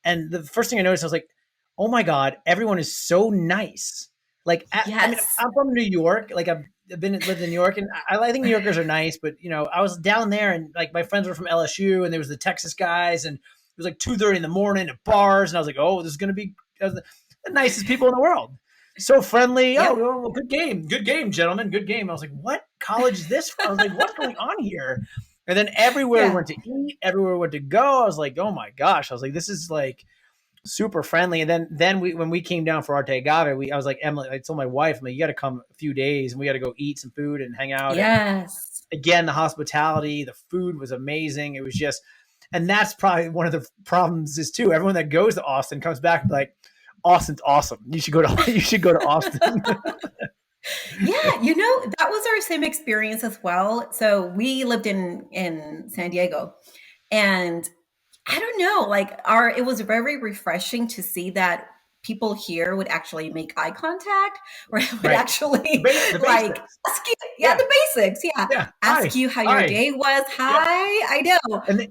and the first thing I noticed, I was like, oh my god, everyone is so nice. Like, I mean, Yes. I'm from New York. Like, I've been lived in New York, and I think New Yorkers are nice. But I was down there, and like my friends were from LSU, and there was the Texas guys, and it was like 2:30 in the morning at bars, and I was like, oh, this is gonna be the nicest people in the world. So friendly. Oh, Yep. well, good game, gentlemen, good game. I was like, what college is this? I was like, what's going on here? And then everywhere we Yeah. went to eat, everywhere we went to go, I was like, oh my gosh. I was like, this is like super friendly. And then when we came down for Arte Agave, I was like, Emily, I told my wife, I'm like, you got to come a few days and we got to go eat some food and hang out. And Yes. again, the hospitality, the food was amazing. It was just, and that's probably one of the problems is too. Everyone that goes to Austin comes back like, Austin's awesome. You should go to you should go to Austin. Yeah, that was our same experience as well. So we lived in San Diego, and I don't know, like our it was very refreshing to see that people here would actually make eye contact, or would Right. actually The like basics. ask you, yeah, Yeah. the basics, yeah, Yeah. ask Hi. you how your Hi. day was. Yep. Hi, I know. And they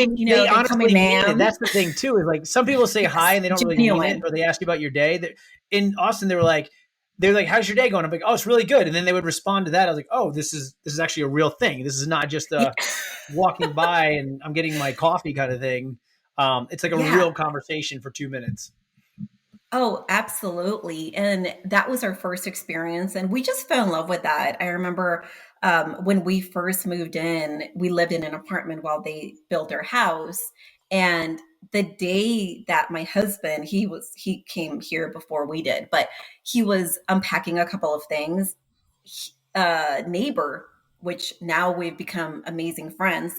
They call me honestly mean it. ma'am. That's the thing too. Is like some people say hi Yes, and they don't really mean it, genuine. or they ask you about your day. In Austin, they were like, "How's your day going?" I'm like, "Oh, it's really good." And then they would respond to that. I was like, "Oh, this is actually a real thing. This is not just Yeah, a walking by and I'm getting my coffee kind of thing. It's like a yeah. real conversation for 2 minutes." Oh, absolutely. And that was our first experience. And we just fell in love with that. I remember when we first moved in, we lived in an apartment while they built our house. And the day that my husband, he came here before we did, but he was unpacking a couple of things. A neighbor, which now we've become amazing friends,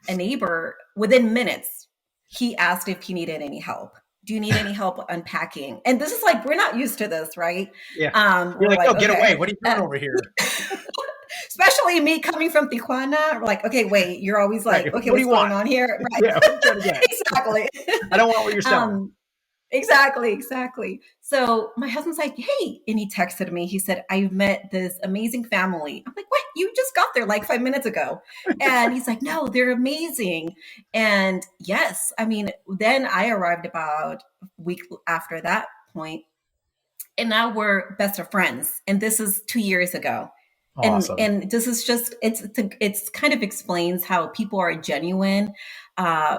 a neighbor within minutes, he asked if he needed any help. Do you need any help unpacking? And this is like, we're not used to this, right? Yeah. You're We're like, "No, like, get away. okay. What are you doing over here?" Especially me coming from Tijuana, we're like, okay, wait, you're always Right. like, okay, What do what's you going want? on here? Right. Yeah. What are you trying to get? Exactly. I don't want what you're selling. um, exactly. So my husband's like, hey, and he texted me. He said, I met this amazing family. I'm like, what? You just got there like 5 minutes ago. And he's like, no, they're amazing. And yes, I mean, then I arrived about a week after that point, and now we're best of friends. And this is 2 years ago. Awesome. And this is just it's kind of explains how people are genuine,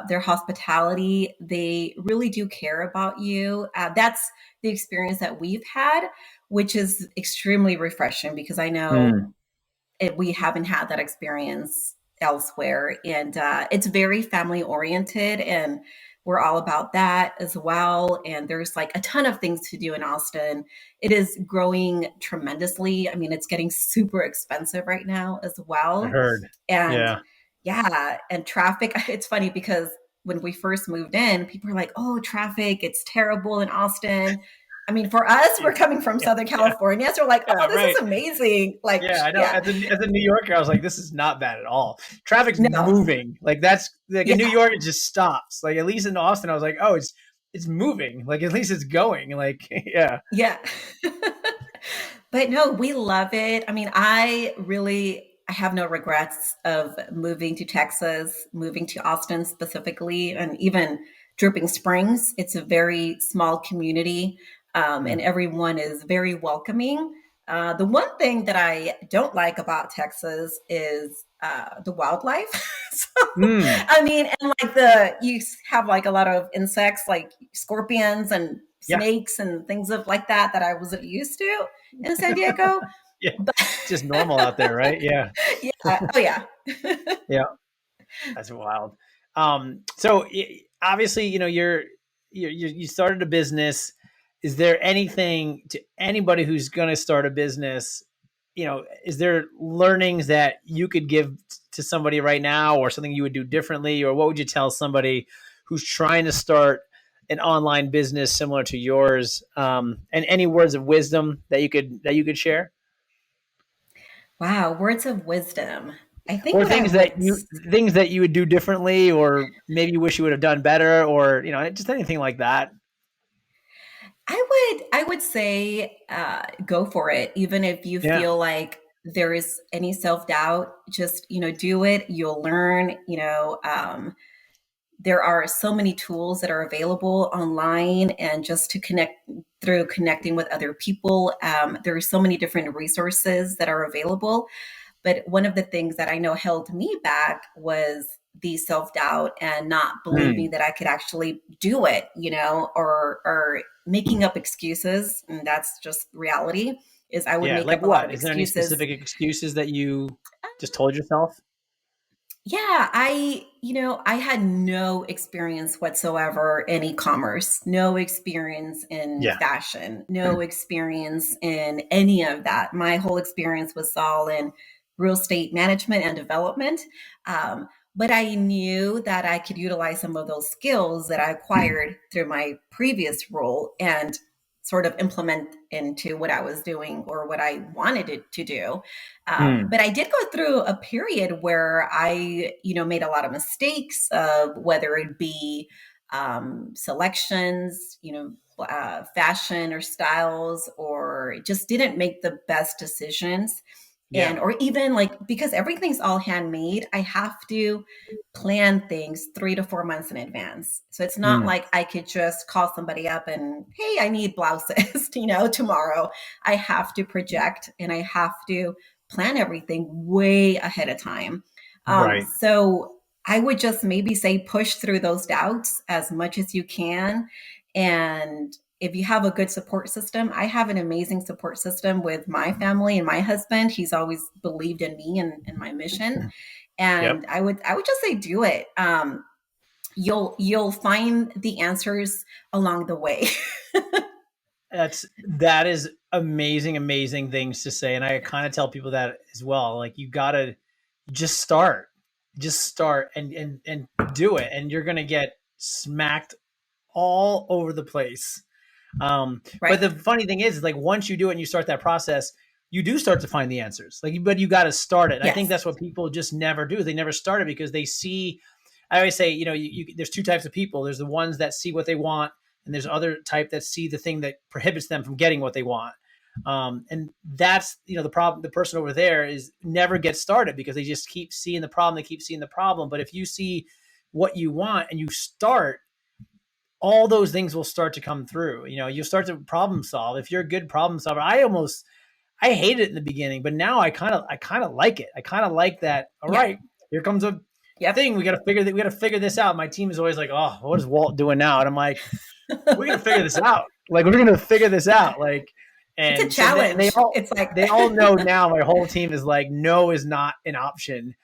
their hospitality, they really do care about you. That's the experience that we've had. which is extremely refreshing because I know Mm, we haven't had that experience elsewhere. And it's very family oriented, and we're all about that as well. And there's like a ton of things to do in Austin. It is growing tremendously. I mean, it's getting super expensive right now as I well. heard. And Yeah. yeah, and traffic, it's funny because when we first moved in, people are like, oh, traffic, it's terrible in Austin. I mean, for us, we're coming from Yeah. Southern Yeah. California. So we're like, Yeah. oh, this Right. is amazing. Like, Yeah, I know. yeah, As a New Yorker, I was like, this is not bad at all. Traffic's no, moving. Like that's like in New yeah, York, it just stops. Like at least in Austin, I was like, oh, it's moving. Like at least it's going. Like yeah. yeah. But no, we love it. I mean, I have no regrets of moving to Texas, moving to Austin specifically, and even Dripping Springs. It's a very small community, and Mm. everyone is very welcoming. The one thing that I don't like about Texas is the wildlife. So, Mm. I mean, and like you have like a lot of insects, like scorpions and Yeah. snakes and things of like that I wasn't used to in San Diego. Yeah. But It's just normal out there, right? Yeah. yeah, oh yeah. Yeah. That's wild. So obviously, you started a business. Is there anything to anybody who's going to start a business? Is there learnings that you could give to somebody right now, or something you would do differently, or what would you tell somebody who's trying to start an online business similar to yours? And any words of wisdom that you could share, Wow, words of wisdom. I think or what I things that would you would do differently, or maybe you wish you would have done better, or just anything like that. I would say go for it, even if you Yeah. feel like there is any self-doubt. Just do it. You'll learn. There are so many tools that are available online, and just to connect through connecting with other people, there are so many different resources that are available. But one of the things that I know held me back was the self doubt and not believing Mm. that I could actually do it, or making up excuses. And that's just reality. Is I would Yeah. make Like up a lot of what? Is there any excuses. specific excuses that you just told yourself? Yeah, I had no experience whatsoever in e-commerce, no experience in Yeah. fashion, no experience in any of that. My whole experience was all in real estate management and development. But I knew that I could utilize some of those skills that I acquired through my previous role and sort of implement into what I was doing or what I wanted it to do. Mm. But I did go through a period where I, made a lot of mistakes, whether it be selections, fashion or styles, or just didn't make the best decisions. Yeah. And, or even like, because everything's all handmade, I have to plan things 3 to 4 months in advance. So it's not Mm. like I could just call somebody up and, hey, I need blouses, tomorrow. I have to project and I have to plan everything way ahead of time. Right. So I would just maybe say push through those doubts as much as you can. And if you have a good support system, I have an amazing support system with my family and my husband. He's always believed in me and my mission. Yep. And I would just say do it. You'll find the answers along the way. That is amazing, amazing things to say. And I kind of tell people that as well. Like you gotta just start. Just start and do it. And you're gonna get smacked all over the place. But Right. the funny thing is like once you do it and you start that process, you do start to find the answers. Like, but you got to start it. And I think Yes. that's what people just never do. They never start it because they see. I always say, there's two types of people. There's the ones that see what they want, and there's other type that see the thing that prohibits them from getting what they want. And that's the problem. The person over there is never gets started because they just keep seeing the problem. They keep seeing the problem. But if you see what you want and you start, all those things will start to come through. You'll start to problem solve. If you're a good problem solver, I hated it in the beginning, but now I kind of like it. I kind of like that. All Yeah. right, here comes a Yep. thing. We got to figure this out. My team is always like, "Oh, what is Walt doing now?" And I'm like, "We're gonna figure this out. Like, we're gonna figure this out. Like, It's a And so they challenge. all It's like, they all know now. My whole team is like, no is not an option.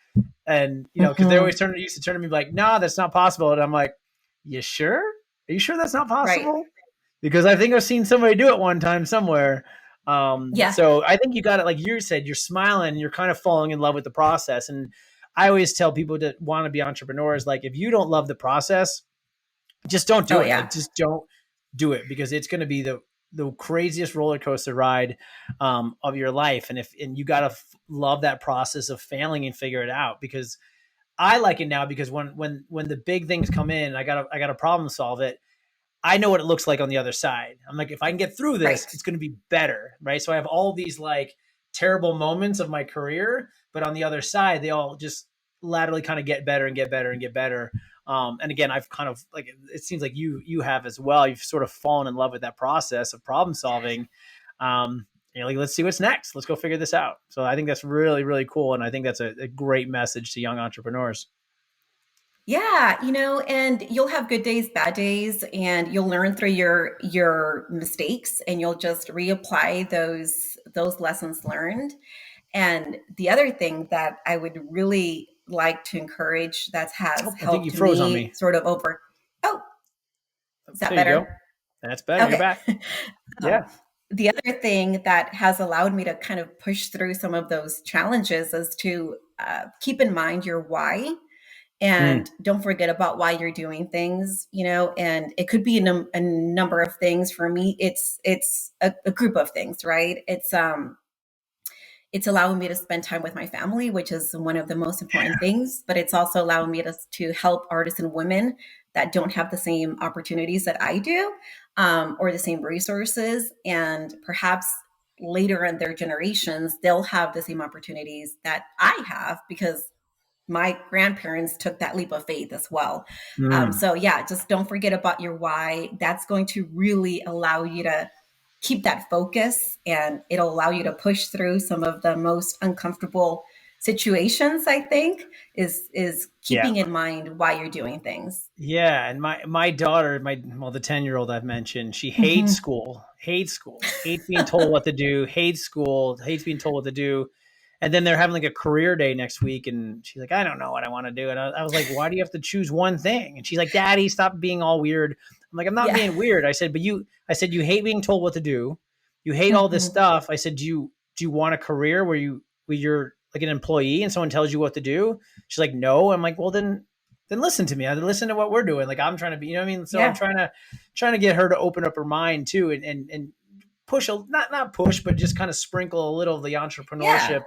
And because they Mhm. always used to turn to me like, no, that's not possible. And I'm like, you sure? Are you sure that's not Right. possible? Because I think I've seen somebody do it one time somewhere. Yeah. So I think you got it. Like you said, you're smiling, you're kind of falling in love with the process. And I always tell people that want to be entrepreneurs, like if you don't love the process, just don't Oh do it. Like yeah. just don't do it because it's going to be the craziest roller coaster ride of your life. And you got to love that process of failing and figure it out because I like it now because when the big things come in, I got to problem solve it. I know what it looks like on the other side. I'm like, if I can get through this, Right. it's going to be better, right? So I have all these like terrible moments of my career, but on the other side, they all just laterally kind of get better and get better and get better. And again, I've kind of like it seems like you have as well. You've sort of fallen in love with that process of problem solving. Like let's see what's next. Let's go figure this out. So I think that's really really cool, and I think that's a great message to young entrepreneurs. Yeah, and you'll have good days, bad days, and you'll learn through your mistakes, and you'll just reapply those lessons learned. And the other thing that I would really like to encourage that has Oh, I think you helped froze on me me. sort of over. Oh, is that There you better? go. That's better. You're Okay. back. Um, Yeah. the other thing that has allowed me to kind of push through some of those challenges is to keep in mind your why, Mm, and don't forget about why you're doing things, and it could be a number of things. For me, it's a group of things, right? It's allowing me to spend time with my family, which is one of the most important things, but it's also allowing me to help artisan women that don't have the same opportunities that I do, or the same resources. And perhaps later in their generations, they'll have the same opportunities that I have because my grandparents took that leap of faith as well. mm. So yeah, just don't forget about your why. That's going to really allow you to keep that focus, and it'll allow you to push through some of the most uncomfortable situations. I think is Yeah. keeping in mind why you're doing things. Yeah. And my daughter, the 10-year-old I've mentioned, she Mhm. hates school, hates being told what to do, hates school, hates being told what to do. And then they're having like a career day next week. And she's like, I don't know what I want to do. And I was like, why do you have to choose one thing? And she's like, Daddy, stop being all weird. I'm like, I'm not Yeah. being weird. I said, I said, you hate being told what to do. You hate all this Mhm. stuff. I said, do you want a career where you're like an employee and someone tells you what to do? She's like, no. I'm like, well, then listen to me. I listen to what we're doing. Like I'm trying to be, what I mean? So I'm Yeah. trying to get her to open up her mind too and push not push, but just kind of sprinkle a little of the Yeah. entrepreneurship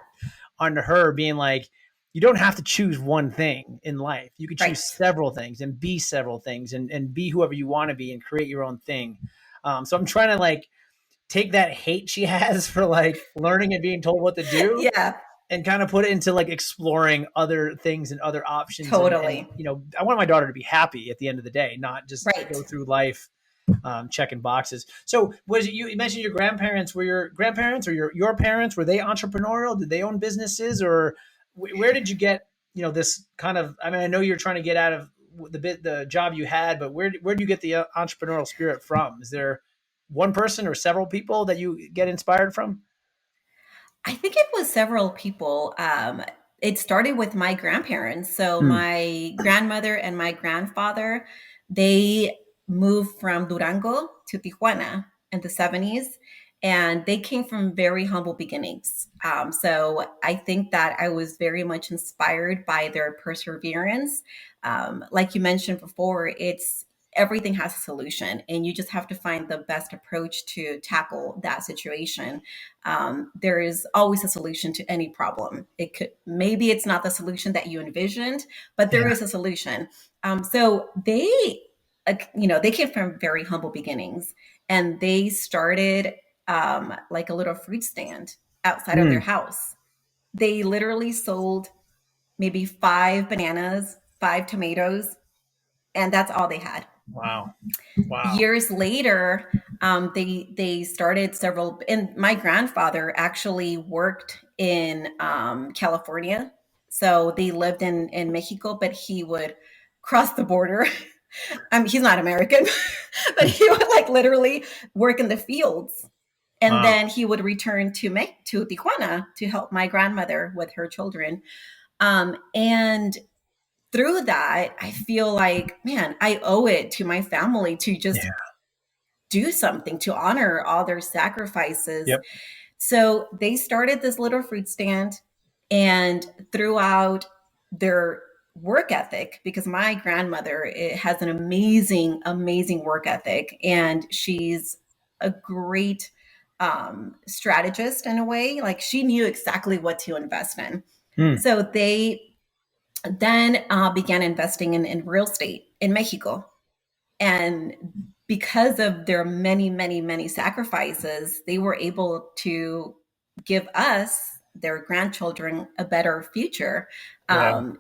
onto her, being like, you don't have to choose one thing in life. You could choose Right. several things and be several things and be whoever you want to be and create your own thing. So I'm trying to like take that hate she has for like learning and being told what to do Yeah. and kind of put it into like exploring other things and other options. And Totally. I want my daughter to be happy at the end of the day, not just Right. go through life checking boxes. So was it, you mentioned your grandparents, were your grandparents or your parents, were they entrepreneurial? Did they own businesses, or where did you get, this kind of, I mean, I know you're trying to get out of the job you had, but where do you get the entrepreneurial spirit from? Is there one person or several people that you get inspired from? I think it was several people. It started with my grandparents. So Hmm. my grandmother and my grandfather, they moved from Durango to Tijuana in the 70s, and they came from very humble beginnings. So I think that I was very much inspired by their perseverance. Like you mentioned before, it's everything has a solution, and you just have to find the best approach to tackle that situation. There is always a solution to any problem. It could, maybe it's not the solution that you envisioned, but there Yeah. is a solution. So they came from very humble beginnings, and they started like a little fruit stand outside of their Hmm. house. They literally sold maybe 5 bananas, 5 tomatoes, and that's all they had. Wow. Wow. Years later, they started several, and my grandfather actually worked in California. So they lived in Mexico, but he would cross the border. He's not American, but he would like literally work in the fields And Wow. then he would return to Tijuana to help my grandmother with her children. And through that, I feel like, man, I owe it to my family to just Yeah. do something to honor all their sacrifices. Yep. So they started this little fruit stand, and throughout their work ethic, because my grandmother has an amazing, amazing work ethic, and she's a great strategist in a way. Like she knew exactly what to invest in. Hmm. So they then began investing in real estate in Mexico. And because of their many, many, many sacrifices, they were able to give us, their grandchildren, a better future. Yeah.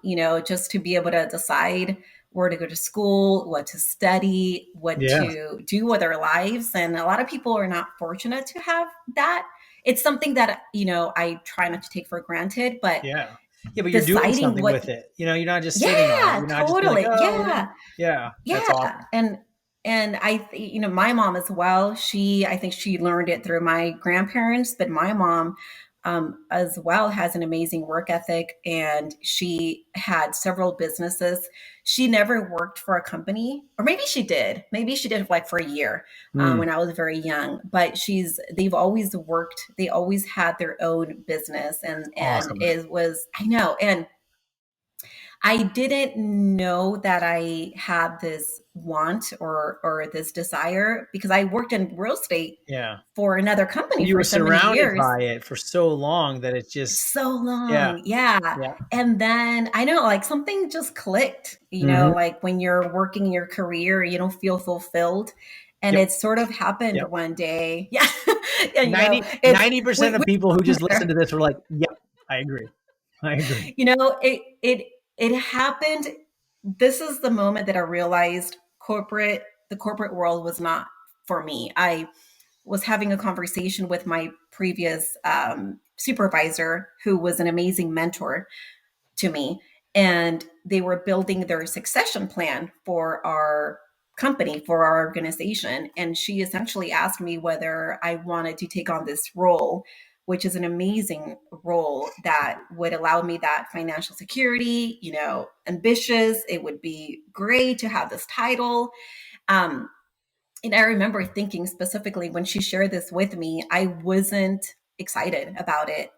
Just to be able to decide where to go to school, what to study, what Yeah. to do with their lives. And a lot of people are not fortunate to have that. It's something that, I try not to take for granted, but Yeah. Yeah. But you're doing deciding something with what, it. You're not just sitting on it. yeah, You're not just being like, totally. oh, Yeah. yeah, that's Yeah, awesome. and my mom as well. I think she learned it through my grandparents, but my mom, as well, has an amazing work ethic, and she had several businesses. She never worked for a company, or maybe she did. Maybe she did like for a year Hmm. when I was very young. But they've always worked. They always had their own business, and Awesome. it was, I know. And I didn't know that I had this want or this desire, because I worked in real estate Yeah. for another company You for were so many surrounded years. by it for so long that it's just, So yeah. long. Yeah. Yeah. And then I know, like, something just clicked, Hmm. like when you're working your career, you don't feel fulfilled. And Yep. it sort of happened Yep. one day. Yeah. And, 90% of we people who just listen there. to this were like, yep, I agree. I agree. It happened. This is the moment that I realized the corporate world was not for me. I was having a conversation with my previous supervisor, who was an amazing mentor to me, and they were building their succession plan for our company, for our organization. And she essentially asked me whether I wanted to take on this role, which is an amazing role that would allow me that financial security, ambitious. It would be great to have this title. Um, and I remember thinking, specifically when she shared this with me, I wasn't excited about it.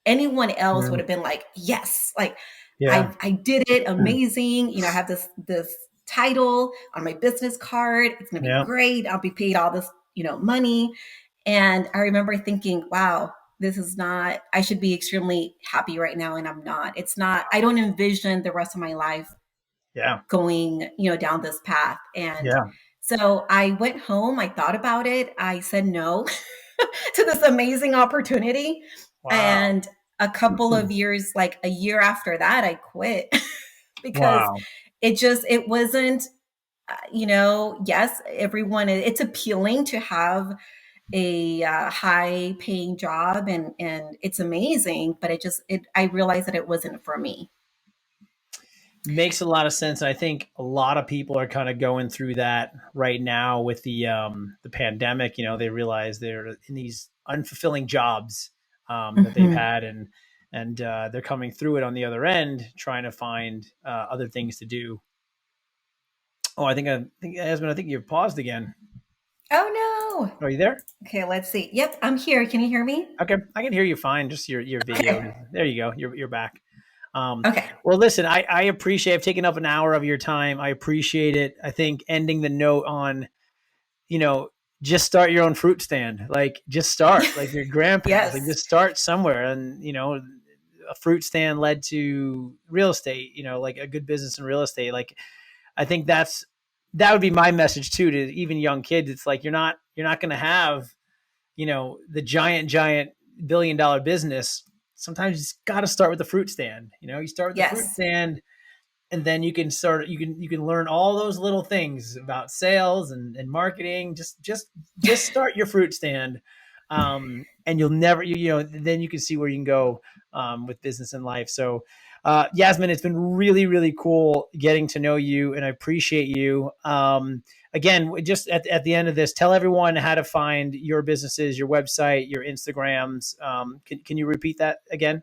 Anyone else would Mm. have been like, yes, like Yeah. I did it, Mm. amazing. I have this title on my business card. It's gonna be Yeah. great. I'll be paid all this, money. And I remember thinking, wow, this is not, I should be extremely happy right now. And I'm not. It's not, I don't envision the rest of my life Yeah. going, down this path. And Yeah. so I went home, I thought about it, I said no to this amazing opportunity. Wow. And a couple of years, like a year after that, I quit because Wow. it wasn't, yes, it's appealing to have a high paying job, and it's amazing, but I realized that it wasn't for me. Makes a lot of sense. I think a lot of people are kind of going through that right now with the pandemic. They realize they're in these unfulfilling jobs that they've Hmm. had, and they're coming through it on the other end, trying to find other things to do. Oh, Yasmin, I think you've paused again. Oh no. Are you there? Okay, let's see. Yep, I'm here. Can you hear me? Okay, I can hear you fine. Just your video. Okay. There you go. You're back. Okay. Well, listen, I appreciate. I've taken up an hour of your time. I appreciate it. I think ending the note on, you know, just start your own fruit stand. Like, just start. Like your grandparents. Like, Yes. just start somewhere. And a fruit stand led to real estate. Like a good business in real estate. Like, I think that would be my message too to even young kids. It's like you're not going to have the giant $1 billion business. Sometimes you just got to start with the fruit stand. You start with the fruit Yes. stand, and then you can learn all those little things about sales and marketing. Just start your fruit stand, and you'll never then you can see where you can go with business and life. So Yazmin, it's been really, really cool getting to know you, and I appreciate you. Again, just at the end of this, tell everyone how to find your businesses, your website, your Instagrams. Can you repeat that again?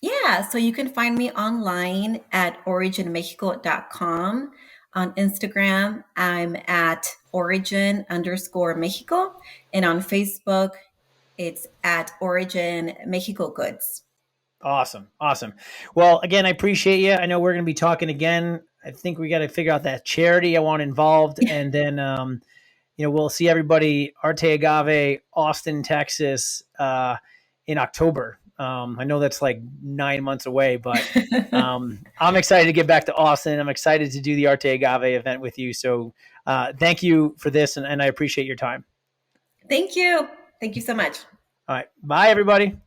Yeah, so you can find me online at originmexico.com. On Instagram, I'm at origin_Mexico. And on Facebook, it's at Origin Mexico Goods. Awesome. Awesome. Well, again, I appreciate you. I know we're going to be talking again. I think we got to figure out that charity I want involved. And then, we'll see everybody Arte Agave, Austin, Texas, in October. I know that's like 9 months away, but I'm excited to get back to Austin. I'm excited to do the Arte Agave event with you. So thank you for this, and I appreciate your time. Thank you. Thank you so much. All right. Bye, everybody.